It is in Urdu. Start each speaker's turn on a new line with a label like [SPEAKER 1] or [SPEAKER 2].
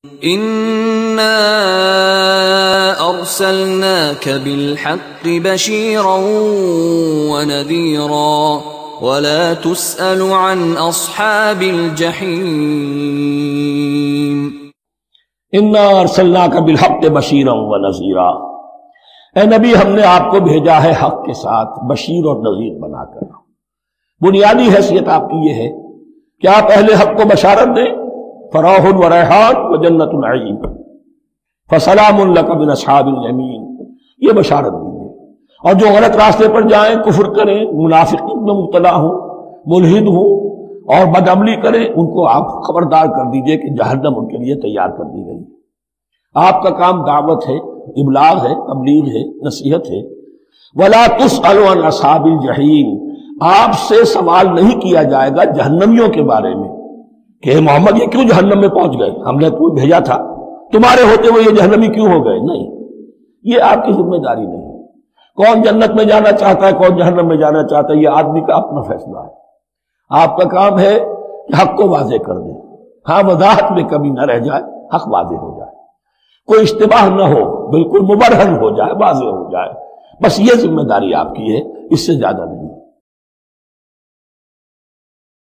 [SPEAKER 1] إنا أرسلناك بالحق بشيرا ونذيرا ولا تسأل عن أصحاب الجحيم
[SPEAKER 2] انا ارسلناک بالحق بشیرا ونذیرا، اے نبی ہم نے آپ کو بھیجا ہے حق کے ساتھ بشیر اور نذیر بنا کر۔ بنیادی حیثیت آپ کی یہ ہے کہ آپ اہل حق کو بشارت دیں، فراح و ریحان و جنت نعیم، فسلام لک من اصحاب الیمین، یہ بشارت دیجیے۔ اور جو غلط راستے پر جائیں، کفر کریں، منافقین میں مبتلا ہوں، ملحد ہوں اور بدعملی کریں، ان کو آپ خبردار کر دیجئے کہ جہنم ان کے لیے تیار کر دی گئی۔ آپ کا کام دعوت ہے، ابلاغ ہے، تبلیغ ہے، نصیحت ہے۔ وَلَا تُسْأَلُ عَنْ أَصْحَابِ الْجَحِيمِ، آپ سے سوال نہیں کیا جائے گا جہنمیوں کے بارے میں کہ محمد یہ کیوں جہنم میں پہنچ گئے، ہم نے تو بھیجا تھا، تمہارے ہوتے ہوئے یہ جہنمی کیوں ہو گئے؟ نہیں، یہ آپ کی ذمہ داری نہیں۔ کون جنت میں جانا چاہتا ہے، کون جہنم میں جانا چاہتا ہے، یہ آدمی کا اپنا فیصلہ ہے۔ آپ کا کام ہے کہ حق کو واضح کر دیں، ہاں وضاحت میں کمی نہ رہ جائے، حق واضح ہو جائے، کوئی اشتباہ نہ ہو، بالکل مبرہن ہو جائے، واضح ہو جائے، بس یہ ذمہ داری آپ کی ہے، اس سے زیادہ نہیں۔